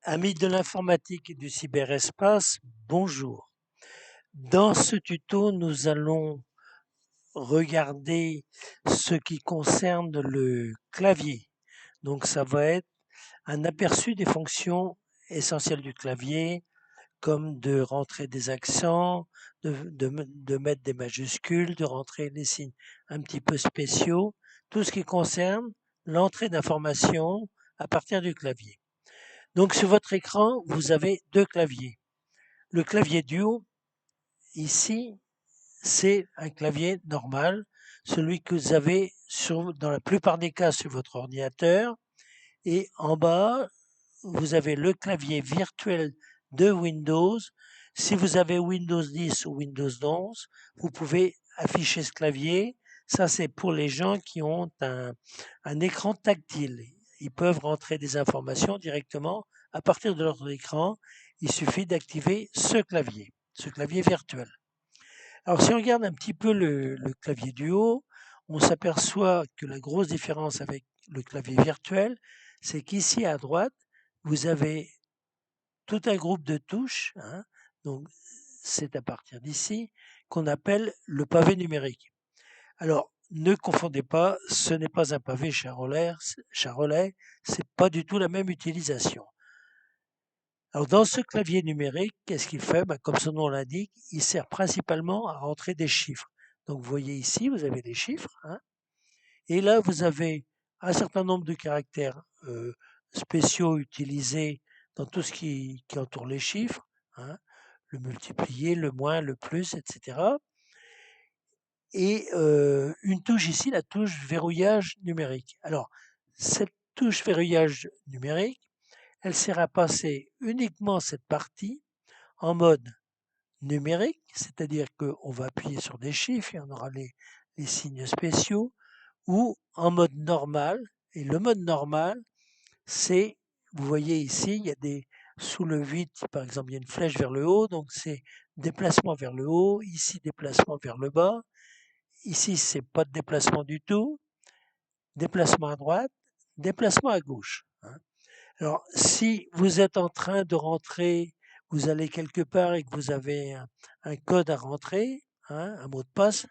Amis de l'informatique et du cyberespace, bonjour. Dans ce tuto, nous allons regarder ce qui concerne le clavier. Donc ça va être un aperçu des fonctions essentielles du clavier, comme de rentrer des accents, de mettre des majuscules, de rentrer des signes un petit peu spéciaux, tout ce qui concerne l'entrée d'informations à partir du clavier. Donc sur votre écran, vous avez deux claviers. Le clavier Duo, ici, c'est un clavier normal, celui que vous avez dans la plupart des cas sur votre ordinateur. Et en bas, vous avez le clavier virtuel de Windows. Si vous avez Windows 10 ou Windows 11, vous pouvez afficher ce clavier. Ça, c'est pour les gens qui ont un écran tactile. Ils peuvent rentrer des informations directement à partir de leur écran. Il suffit d'activer ce clavier virtuel. Alors, si on regarde un petit peu le clavier du haut, on s'aperçoit que la grosse différence avec le clavier virtuel, c'est qu'ici à droite, vous avez tout un groupe de touches, hein, donc c'est à partir d'ici, qu'on appelle le pavé numérique. Alors, ne confondez pas, ce n'est pas un pavé Charolais, c'est pas du tout la même utilisation. Alors, dans ce clavier numérique, qu'est-ce qu'il fait? Comme son nom l'indique, il sert principalement à rentrer des chiffres. Donc, vous voyez ici, vous avez des chiffres, hein, et là, vous avez un certain nombre de caractères spéciaux utilisés dans tout ce qui entoure les chiffres, hein, le multiplier, le moins, le plus, etc. Et une touche ici, la touche verrouillage numérique. Alors, cette touche verrouillage numérique, elle sert à passer uniquement cette partie en mode numérique, c'est-à-dire qu'on va appuyer sur des chiffres et on aura les signes spéciaux, ou en mode normal. Et le mode normal, c'est, vous voyez ici, il y a sous le 8, par exemple, il y a une flèche vers le haut, donc c'est déplacement vers le haut, ici déplacement vers le bas, ici c'est pas de déplacement du tout, déplacement à droite, déplacement à gauche, hein. Alors, si vous êtes en train de rentrer, vous allez quelque part et que vous avez un code à rentrer, hein, un mot de passe,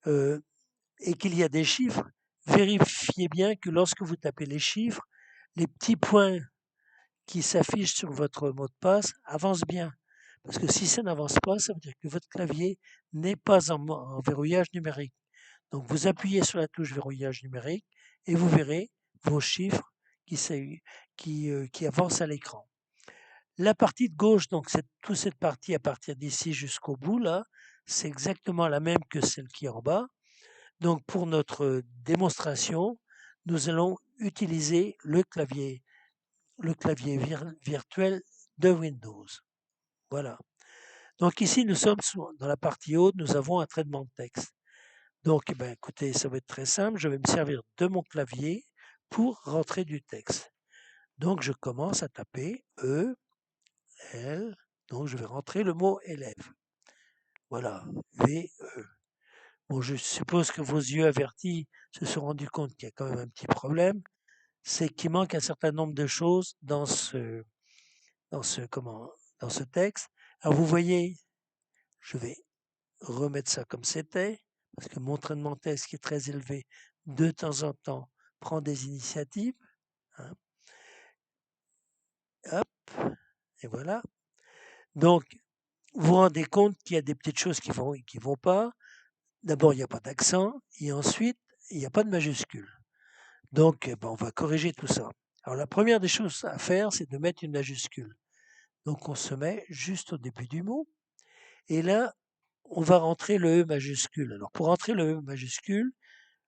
et qu'il y a des chiffres, vérifiez bien que lorsque vous tapez les chiffres, les petits points qui s'affichent sur votre mot de passe avancent bien. Parce que si ça n'avance pas, ça veut dire que votre clavier n'est pas en verrouillage numérique. Donc vous appuyez sur la touche verrouillage numérique et vous verrez vos chiffres qui avancent à l'écran. La partie de gauche, donc c'est toute cette partie à partir d'ici jusqu'au bout, là, c'est exactement la même que celle qui est en bas. Donc pour notre démonstration, nous allons utiliser le clavier virtuel de Windows. Voilà. Donc ici, nous sommes dans la partie haute, nous avons un traitement de texte. Donc, écoutez, ça va être très simple. Je vais me servir de mon clavier pour rentrer du texte. Donc, je commence à taper E, L. Donc, je vais rentrer le mot élève. Voilà, V, E. Bon, je suppose que vos yeux avertis se sont rendus compte qu'il y a quand même un petit problème. C'est qu'il manque un certain nombre de choses dans ce texte. Alors, vous voyez, je vais remettre ça comme c'était, parce que mon traitement de texte qui est très élevé, de temps en temps, prend des initiatives, hein. Hop, et voilà. Donc, vous vous rendez compte qu'il y a des petites choses qui vont pas. D'abord, il n'y a pas d'accent, et ensuite, il n'y a pas de majuscule. Donc, on va corriger tout ça. Alors, la première des choses à faire, c'est de mettre une majuscule. Donc, on se met juste au début du mot, et là, on va rentrer le E majuscule. Alors, pour rentrer le E majuscule,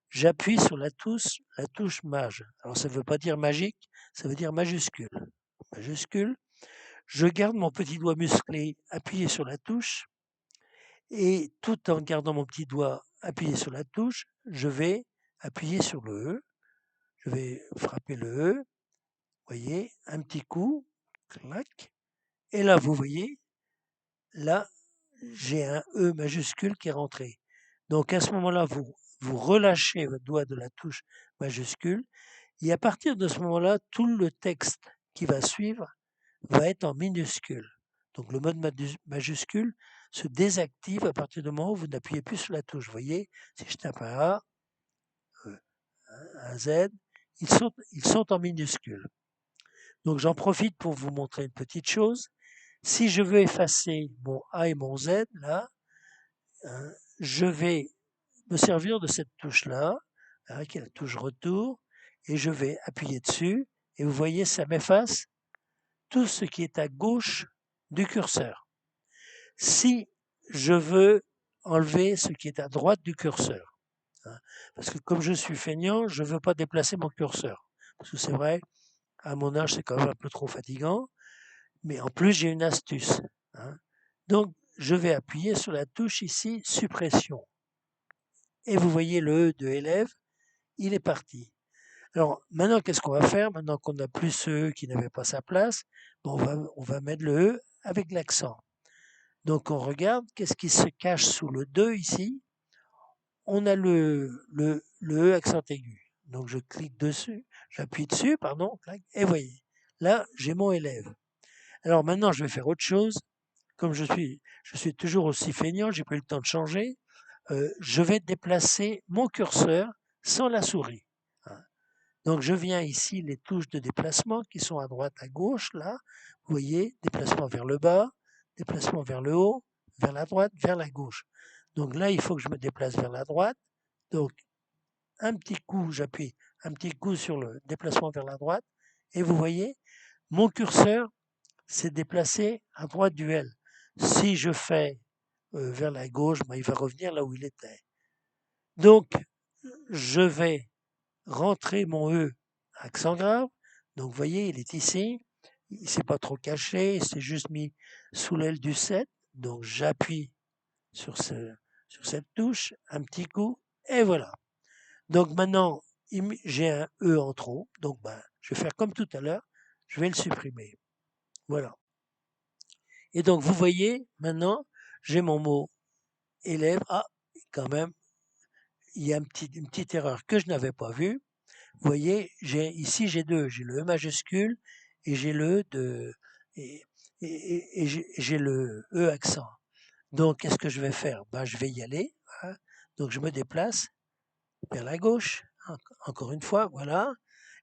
j'appuie sur la touche maj. Alors, ça ne veut pas dire magique, ça veut dire majuscule. Majuscule. Je garde mon petit doigt musclé appuyé sur la touche et tout en gardant mon petit doigt appuyé sur la touche, je vais appuyer sur le E. Je vais frapper le E. Vous voyez, un petit coup, clac. Et là, vous voyez, là, j'ai un E majuscule qui est rentré. Donc, à ce moment-là, vous relâchez votre doigt de la touche majuscule. Et à partir de ce moment-là, tout le texte qui va suivre va être en minuscule. Donc le mode majuscule se désactive à partir du moment où vous n'appuyez plus sur la touche. Vous voyez, si je tape un A, un Z, ils sont en minuscule. Donc j'en profite pour vous montrer une petite chose. Si je veux effacer mon A et mon Z, là, hein, je vais me servir de cette touche-là, hein, qui est la touche retour, et je vais appuyer dessus, et vous voyez, ça m'efface tout ce qui est à gauche du curseur. Si je veux enlever ce qui est à droite du curseur, hein, parce que comme je suis feignant, je ne veux pas déplacer mon curseur. Parce que c'est vrai, à mon âge, c'est quand même un peu trop fatigant, mais en plus, j'ai une astuce. Hein. Donc, je vais appuyer sur la touche ici, suppression. Et vous voyez le E de élève, il est parti. Alors, maintenant, qu'est-ce qu'on va faire? Maintenant qu'on n'a plus ce E qui n'avait pas sa place, bon, on va mettre le E avec l'accent. Donc, on regarde, qu'est-ce qui se cache sous le 2 ici? On a le E accent aigu. Donc, je clique dessus, j'appuie dessus, pardon, et voyez, là, j'ai mon élève. Alors, maintenant, je vais faire autre chose. Comme je suis toujours aussi feignant, j'ai pas eu le temps de changer. Je vais déplacer mon curseur sans la souris. Hein. Donc je viens ici, les touches de déplacement qui sont à droite, à gauche, là. Vous voyez, déplacement vers le bas, déplacement vers le haut, vers la droite, vers la gauche. Donc là, il faut que je me déplace vers la droite. Donc un petit coup, j'appuie un petit coup sur le déplacement vers la droite. Et vous voyez, mon curseur s'est déplacé à droite du L. Si je fais vers la gauche, ben, il va revenir là où il était. Donc, je vais rentrer mon E accent grave. Donc, vous voyez, il est ici. Il ne s'est pas trop caché. Il s'est juste mis sous l'aile du 7. Donc, j'appuie sur, sur cette touche, un petit coup, et voilà. Donc, maintenant, j'ai un E en trop. Donc, ben, je vais faire comme tout à l'heure. Je vais le supprimer. Voilà. Et donc, vous voyez, maintenant, j'ai mon mot élève. Ah, quand même, il y a une petite erreur que je n'avais pas vue. Vous voyez, ici j'ai deux, j'ai le E majuscule et j'ai le E de et j'ai le E accent. Donc qu'est-ce que je vais faire? Ben, je vais y aller. Hein. Donc je me déplace vers la gauche, encore une fois, voilà.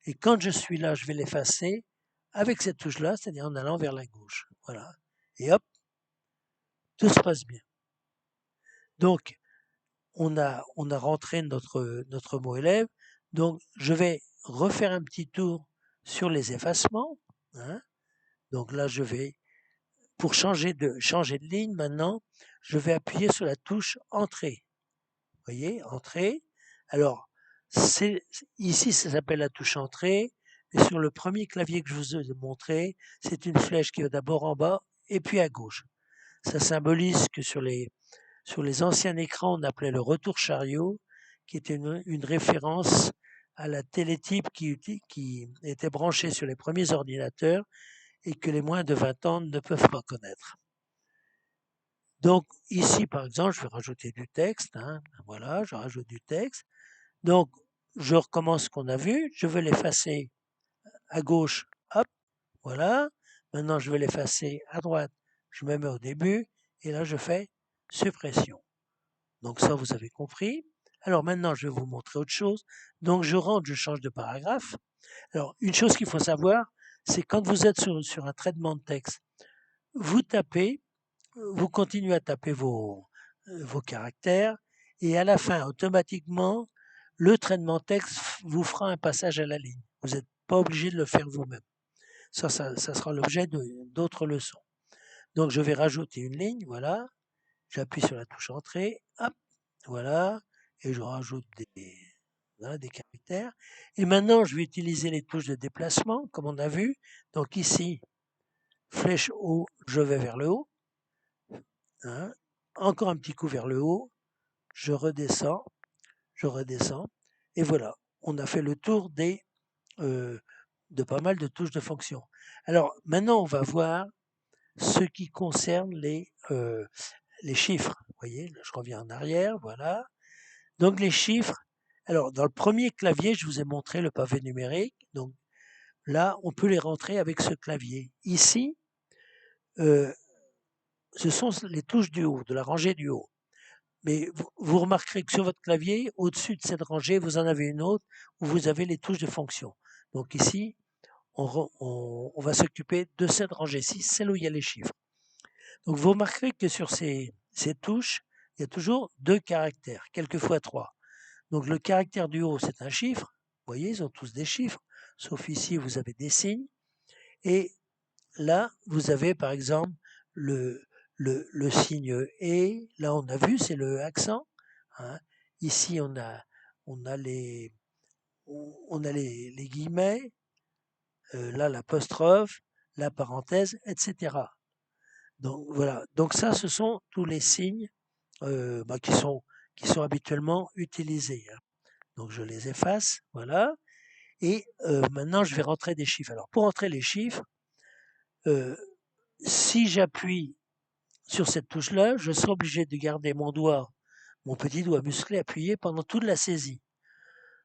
Et quand je suis là, je vais l'effacer avec cette touche-là, c'est-à-dire en allant vers la gauche. Voilà. Et hop, tout se passe bien. Donc on a rentré notre mot élève. Donc, je vais refaire un petit tour sur les effacements. Hein. Donc là, je vais, pour changer de ligne maintenant, je vais appuyer sur la touche Entrée. Vous voyez, Entrée. Alors, ici, ça s'appelle la touche Entrée. Et sur le premier clavier que je vous ai montré, c'est une flèche qui va d'abord en bas et puis à gauche. Ça symbolise que sur les anciens écrans, on appelait le retour chariot, qui était une référence à la télétype qui était branchée sur les premiers ordinateurs et que les moins de 20 ans ne peuvent pas connaître. Donc ici, par exemple, je vais rajouter du texte. Hein, voilà, je rajoute du texte. Donc, je recommence ce qu'on a vu. Je vais l'effacer à gauche. Hop, voilà. Maintenant, je vais l'effacer à droite. Je me mets au début. Et là, je fais suppression. Donc ça, vous avez compris. Alors maintenant, je vais vous montrer autre chose. Donc je rentre, je change de paragraphe. Alors une chose qu'il faut savoir, c'est quand vous êtes sur un traitement de texte, vous tapez, vous continuez à taper vos caractères et à la fin, automatiquement, le traitement de texte vous fera un passage à la ligne. Vous n'êtes pas obligé de le faire vous-même. Ça sera l'objet d'autres leçons. Donc je vais rajouter une ligne, voilà. J'appuie sur la touche Entrée, hop, voilà, et je rajoute voilà, des caractères. Et maintenant, je vais utiliser les touches de déplacement, comme on a vu. Donc ici, flèche haut, je vais vers le haut. Hein. Encore un petit coup vers le haut, je redescends, et voilà, on a fait le tour de pas mal de touches de fonction. Alors maintenant, on va voir ce qui concerne les chiffres. Vous voyez, je reviens en arrière, voilà. Donc les chiffres, alors dans le premier clavier, je vous ai montré le pavé numérique. Donc là, on peut les rentrer avec ce clavier. Ici, ce sont les touches du haut, de la rangée du haut. Mais vous remarquerez que sur votre clavier, au-dessus de cette rangée, vous en avez une autre où vous avez les touches de fonction. Donc ici, on va s'occuper de cette rangée-ci, celle où il y a les chiffres. Donc vous remarquerez que sur ces touches, il y a toujours 2 caractères, quelquefois 3. Donc le caractère du haut, c'est un chiffre. Vous voyez, ils ont tous des chiffres, sauf ici, vous avez des signes. Et là, vous avez par exemple le signe et. Là, on a vu, c'est le accent. Hein. Ici, on a les guillemets, là, l'apostrophe, la parenthèse, etc. Donc voilà. Donc ça, ce sont tous les signes qui sont habituellement utilisés. Hein. Donc je les efface, voilà. Et maintenant, je vais rentrer des chiffres. Alors pour rentrer les chiffres, si j'appuie sur cette touche-là, je serai obligé de garder mon petit doigt musclé appuyé pendant toute la saisie.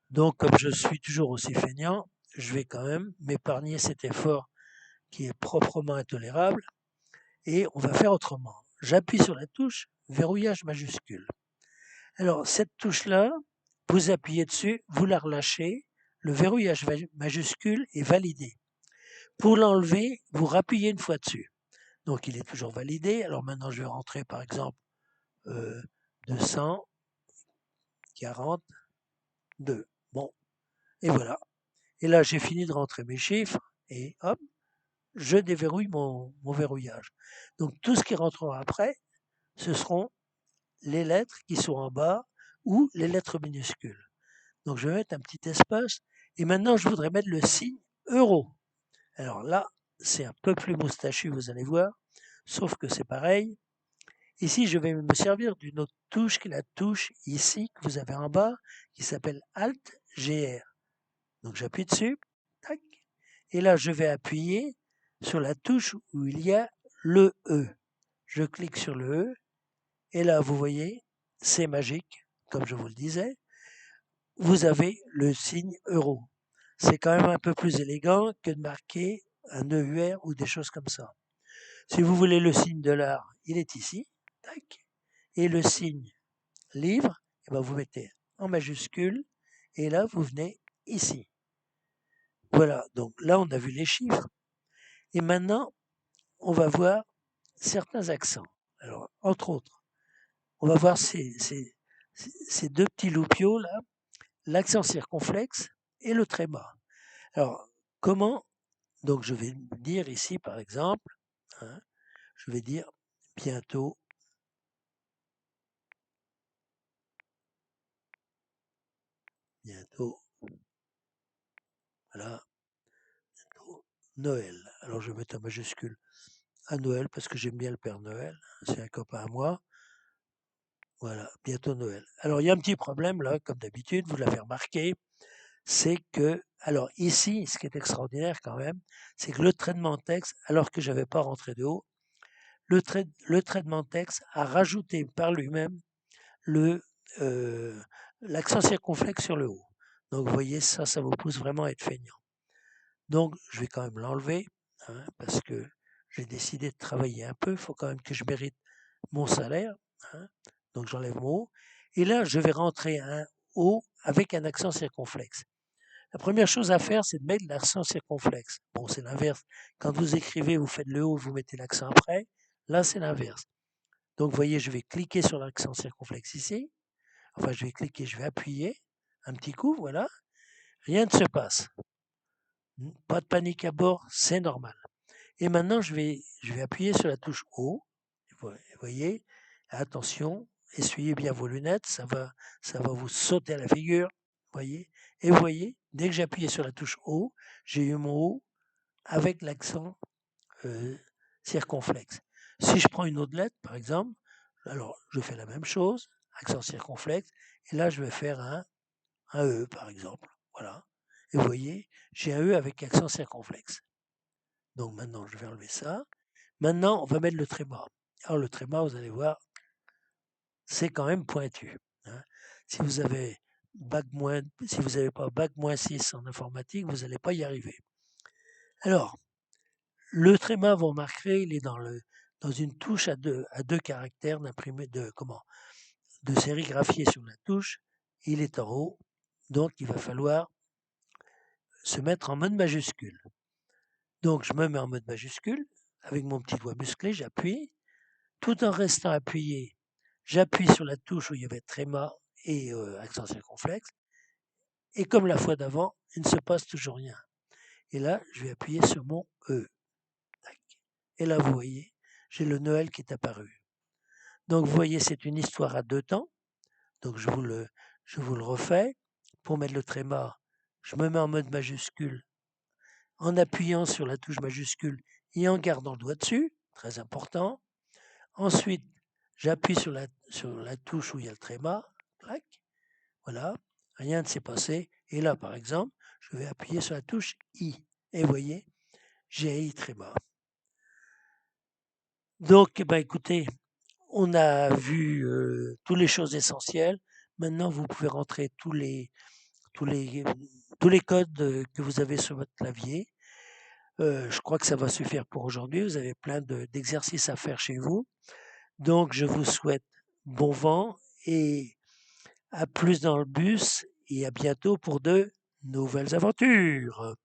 Donc comme je suis toujours aussi feignant, je vais quand même m'épargner cet effort qui est proprement intolérable et on va faire autrement. J'appuie sur la touche verrouillage majuscule. Alors cette touche-là, vous appuyez dessus, vous la relâchez, le verrouillage majuscule est validé. Pour l'enlever, vous rappuyez une fois dessus. Donc il est toujours validé. Alors maintenant je vais rentrer par exemple 242. Bon, et voilà. Et là j'ai fini de rentrer mes chiffres et hop, je déverrouille mon verrouillage. Donc tout ce qui rentrera après, ce seront les lettres qui sont en bas ou les lettres minuscules. Donc je vais mettre un petit espace et maintenant je voudrais mettre le signe euro. Alors là, c'est un peu plus moustachu, vous allez voir, sauf que c'est pareil. Ici, je vais me servir d'une autre touche qui est la touche ici que vous avez en bas qui s'appelle Alt GR. Donc j'appuie dessus, tac, et là je vais appuyer sur la touche où il y a le E. Je clique sur le E et là vous voyez, c'est magique, comme je vous le disais. Vous avez le signe euro. C'est quand même un peu plus élégant que de marquer un EUR ou des choses comme ça. Si vous voulez le signe dollar, il est ici. Tac. Et le signe livre, eh ben vous mettez en majuscule et là vous venez ici. Voilà, donc là on a vu les chiffres. Et maintenant, on va voir certains accents. Alors, entre autres, on va voir ces deux petits loupiaux là, l'accent circonflexe et le tréma. Alors, comment. Donc je vais dire ici par exemple, hein, je vais dire bientôt, bientôt, voilà, bientôt Noël. Alors je vais mettre en majuscule à Noël parce que j'aime bien le Père Noël, c'est un copain à moi. Voilà, bientôt Noël. Alors il y a un petit problème là, comme d'habitude, vous l'avez remarqué, c'est que, alors ici, ce qui est extraordinaire quand même, c'est que le traitement de texte, alors que je n'avais pas rentré de haut, le traitement de texte a rajouté par lui-même le, l'accent circonflexe sur le haut. Donc vous voyez, ça vous pousse vraiment à être feignant. Donc je vais quand même l'enlever, hein, parce que j'ai décidé de travailler un peu, il faut quand même que je mérite mon salaire. Hein. Donc j'enlève mon haut. Et là, je vais rentrer un haut avec un accent circonflexe. La première chose à faire, c'est de mettre l'accent circonflexe. Bon, c'est l'inverse. Quand vous écrivez, vous faites le haut, vous mettez l'accent après. Là, c'est l'inverse. Donc, vous voyez, je vais cliquer sur l'accent circonflexe ici. Enfin, je vais cliquer, je vais appuyer un petit coup, voilà. Rien ne se passe. Pas de panique à bord, c'est normal. Et maintenant, je vais appuyer sur la touche haut. Vous voyez, attention, essuyez bien vos lunettes, ça va vous sauter à la figure. Voyez. Et vous voyez, dès que j'ai appuyé sur la touche haut, j'ai eu mon haut avec l'accent circonflexe. Si je prends une autre lettre, par exemple, alors je fais la même chose, accent circonflexe, et là je vais faire un E, par exemple. Voilà. Et vous voyez, j'ai un E avec accent circonflexe. Donc maintenant, je vais enlever ça. Maintenant, on va mettre le tréma. Alors le tréma, vous allez voir, c'est quand même pointu. Hein. Si vous avez si vous n'avez pas bac -6 en informatique, vous n'allez pas y arriver. Alors, le tréma, vous remarquerez, il est dans une touche à deux caractères d'imprimé de sérigraphier sur la touche. Il est en haut, donc il va falloir se mettre en mode majuscule. Donc je me mets en mode majuscule, avec mon petit doigt musclé, j'appuie. Tout en restant appuyé, j'appuie sur la touche où il y avait tréma et accent circonflexe. Et comme la fois d'avant, il ne se passe toujours rien. Et là, je vais appuyer sur mon E. Tac. Et là, vous voyez, j'ai le Noël qui est apparu. Donc vous voyez, c'est une histoire à deux temps. Donc je vous le refais. Pour mettre le tréma, je me mets en mode majuscule en appuyant sur la touche majuscule et en gardant le doigt dessus, très important. Ensuite, j'appuie sur la touche où il y a le tréma, clac, voilà, rien ne s'est passé. Et là, par exemple, je vais appuyer sur la touche I. Et vous voyez, j'ai I tréma. Donc, eh ben, écoutez, on a vu toutes les choses essentielles. Maintenant, vous pouvez rentrer tous les, tous les codes que vous avez sur votre clavier. Je crois que ça va suffire pour aujourd'hui. Vous avez plein d'exercices à faire chez vous. Donc, je vous souhaite bon vent et à plus dans le bus et à bientôt pour de nouvelles aventures.